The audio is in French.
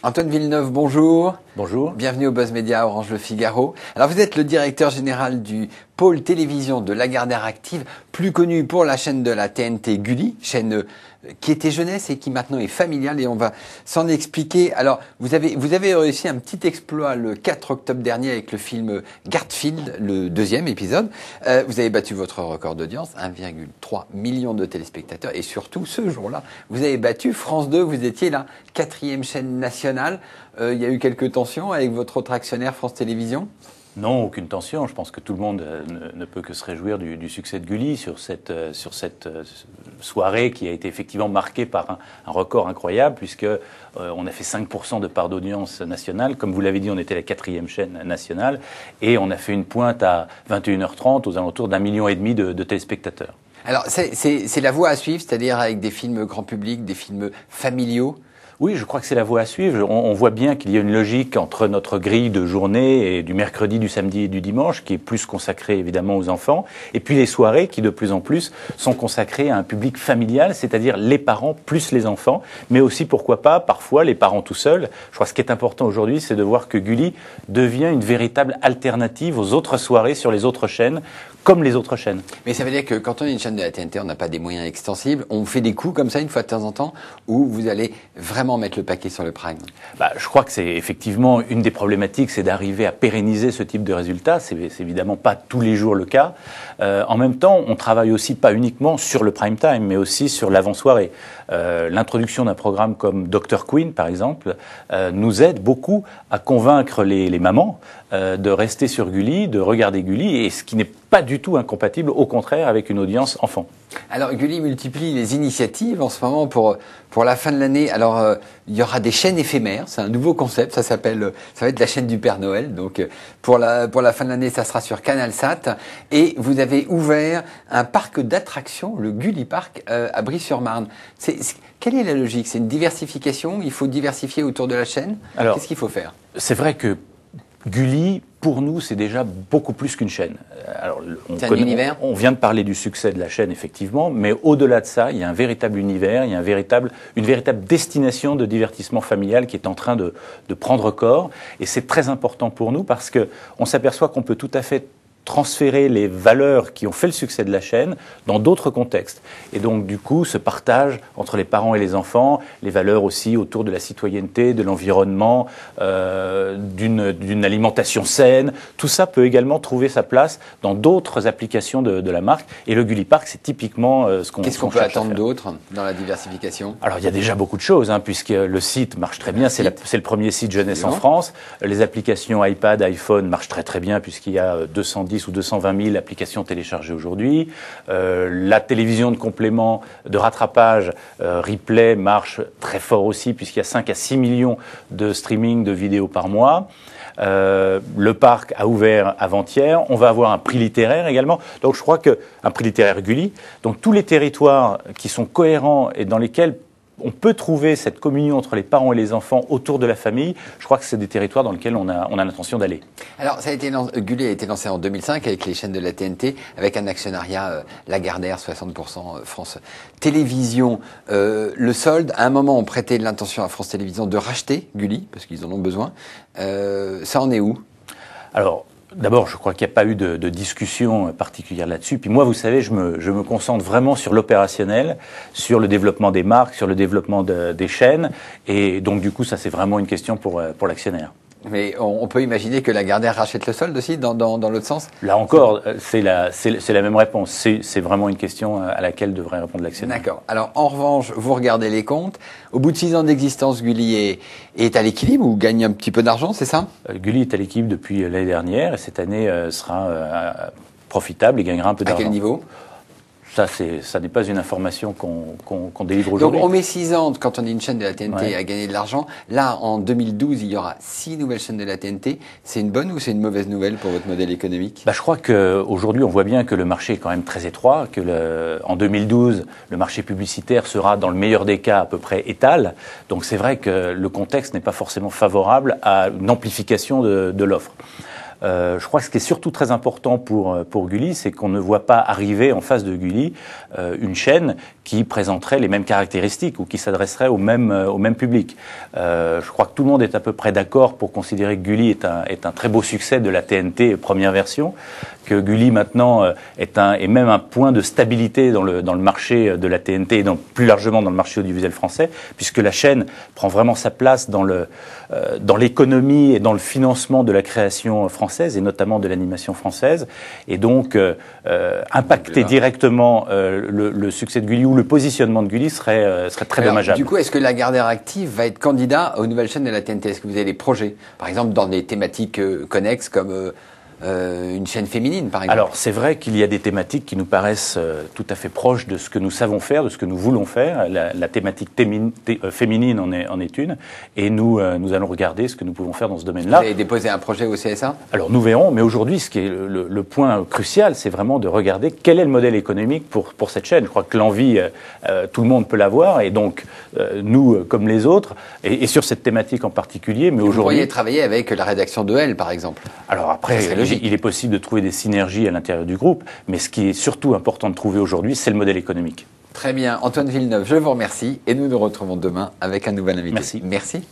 Antoine Villeneuve, bonjour. Bonjour. Bienvenue au Buzz Media Orange Le Figaro. Alors vous êtes le directeur général du pôle télévision de Lagardère Active, plus connu pour la chaîne de la TNT Gulli, chaîne qui était jeunesse et qui maintenant est familiale, et on va s'en expliquer. Alors vous avez réussi un petit exploit le 4 octobre dernier avec le film Garfield, le deuxième épisode. Vous avez battu votre record d'audience, 1,3 million de téléspectateurs, et surtout ce jour-là, vous avez battu France 2, vous étiez la 4e chaîne nationale. Il y a eu quelques tensions avec votre autre actionnaire France Télévisions? Non, aucune tension. Je pense que tout le monde ne peut que se réjouir du succès de Gulli sur cette soirée qui a été effectivement marquée par un record incroyable, puisque on a fait 5% de part d'audience nationale. Comme vous l'avez dit, on était la 4e chaîne nationale, et on a fait une pointe à 21h30 aux alentours d'1,5 million de téléspectateurs. Alors c'est la voie à suivre, c'est-à-dire avec des films grand public, des films familiaux? Oui, je crois que c'est la voie à suivre. On voit bien qu'il y a une logique entre notre grille de journée et du mercredi, du samedi et du dimanche, qui est plus consacrée évidemment aux enfants, et puis les soirées qui de plus en plus sont consacrées à un public familial, c'est-à-dire les parents plus les enfants, mais aussi pourquoi pas parfois les parents tout seuls. Je crois que ce qui est important aujourd'hui, c'est de voir que Gulli devient une véritable alternative aux autres soirées sur les autres chaînes, comme les autres chaînes. Mais ça veut dire que quand on est une chaîne de la TNT, on n'a pas des moyens extensibles, on fait des coups comme ça une fois de temps en temps, où vous allez vraiment mettre le paquet sur le prime? Je crois que c'est effectivement une des problématiques, c'est d'arriver à pérenniser ce type de résultats. C'est évidemment pas tous les jours le cas. En même temps, on travaille aussi pas uniquement sur le prime time, mais aussi sur l'avant-soirée. L'introduction d'un programme comme Dr Queen, par exemple, nous aide beaucoup à convaincre les mamans de rester sur Gulli, de regarder Gulli, et ce qui n'est pas du tout incompatible, au contraire, avec une audience enfant. Alors Gulli multiplie les initiatives en ce moment pour la fin de l'année. Alors il y aura des chaînes éphémères, c'est un nouveau concept, ça va être la chaîne du Père Noël. Donc pour la fin de l'année, ça sera sur CanalSat, et vous avez ouvert un parc d'attractions, le Gulli Park à Brie-sur-Marne. Quelle est la logique? C'est une diversification, il faut diversifier autour de la chaîne. Alors, qu'est-ce qu'il faut faire? C'est vrai que Gulli, pour nous, c'est déjà beaucoup plus qu'une chaîne. Alors, on vient de parler du succès de la chaîne, effectivement, mais au-delà de ça, il y a un véritable univers, il y a une véritable destination de divertissement familial qui est en train de prendre corps. Et c'est très important pour nous parce qu'on s'aperçoit qu'on peut tout à fait transférer les valeurs qui ont fait le succès de la chaîne dans d'autres contextes. Et donc, du coup, ce partage entre les parents et les enfants, les valeurs aussi autour de la citoyenneté, de l'environnement, d'une alimentation saine, tout ça peut également trouver sa place dans d'autres applications de la marque. Et le Gulli Park, c'est typiquement ce qu'on Qu'est-ce qu'on peut attendre d'autre dans la diversification? Alors, il y a déjà beaucoup de choses, puisque le site marche très bien. C'est le premier site jeunesse en France. Les applications iPad, iPhone marchent très très bien, puisqu'il y a 210 ou 220 000 applications téléchargées aujourd'hui. La télévision de complément de rattrapage replay marche très fort aussi, puisqu'il y a 5 à 6 millions de streaming de vidéos par mois. Le parc a ouvert avant-hier. On va avoir un prix littéraire également. Donc je crois qu'un prix littéraire Gulli, donc tous les territoires qui sont cohérents et dans lesquels on peut trouver cette communion entre les parents et les enfants autour de la famille, je crois que c'est des territoires dans lesquels on a l'intention d'aller. Alors, Gulli a été lancé en 2005 avec les chaînes de la TNT, avec un actionnariat Lagardère, 60% France Télévisions. Le solde, à un moment, on prêtait l'intention à France Télévisions de racheter Gulli, parce qu'ils en ont besoin. Ça en est où? Alors, d'abord, je crois qu'il n'y a pas eu de discussion particulière là-dessus. Puis moi, vous savez, je me concentre vraiment sur l'opérationnel, sur le développement des marques, sur le développement des chaînes. Et donc, du coup, ça, c'est vraiment une question pour l'actionnaire. Mais on peut imaginer que Lagardère rachète le solde aussi, dans l'autre sens? Là encore, c'est la même réponse. C'est vraiment une question à laquelle devrait répondre l'actionnaire. D'accord. Alors, en revanche, vous regardez les comptes. Au bout de 6 ans d'existence, Gulli est à l'équilibre ou gagne un petit peu d'argent, c'est ça? Gulli est à l'équilibre depuis l'année dernière, et cette année sera profitable et gagnera un peu d'argent. À quel niveau? Ça n'est pas une information qu'on délivre aujourd'hui. Donc on met 6 ans quand on est une chaîne de la TNT à gagner de l'argent. Là, en 2012, il y aura 6 nouvelles chaînes de la TNT. C'est une bonne ou c'est une mauvaise nouvelle pour votre modèle économique? Je crois qu'aujourd'hui, on voit bien que le marché est quand même très étroit, en 2012, le marché publicitaire sera, dans le meilleur des cas, à peu près étal. Donc c'est vrai que le contexte n'est pas forcément favorable à une amplification de l'offre. Je crois que ce qui est surtout très important pour Gulli, c'est qu'on ne voit pas arriver en face de Gulli une chaîne qui présenterait les mêmes caractéristiques ou qui s'adresserait au même public. Je crois que tout le monde est à peu près d'accord pour considérer que Gulli est un très beau succès de la TNT première version, que Gulli maintenant est même un point de stabilité dans le marché de la TNT et plus largement dans le marché audiovisuel français, puisque la chaîne prend vraiment sa place dans l'économie et dans le financement de la création française et notamment de l'animation française, et donc impacter directement le succès de Gulli ou le positionnement de Gulli serait très dommageable. Du coup, est-ce que Lagardère Active va être candidat aux nouvelles chaînes de la TNT? Est-ce que vous avez des projets, par exemple, dans des thématiques connexes comme une chaîne féminine, par exemple? Alors, c'est vrai qu'il y a des thématiques qui nous paraissent tout à fait proches de ce que nous savons faire, de ce que nous voulons faire. La thématique féminine en est une. Et nous allons regarder ce que nous pouvons faire dans ce domaine-là. Vous avez déposé un projet au CSA? Alors, nous verrons. Mais aujourd'hui, ce qui est le point crucial, c'est vraiment de regarder quel est le modèle économique pour cette chaîne. Je crois que l'envie, tout le monde peut l'avoir. Et donc, nous, comme les autres, et sur cette thématique en particulier, mais aujourd'hui... Vous pourriez travailler avec la rédaction de Elle, par exemple? Alors après, il est possible de trouver des synergies à l'intérieur du groupe, mais ce qui est surtout important de trouver aujourd'hui, c'est le modèle économique. Très bien. Antoine Villeneuve, je vous remercie et nous nous retrouvons demain avec un nouvel invité. Merci. Merci.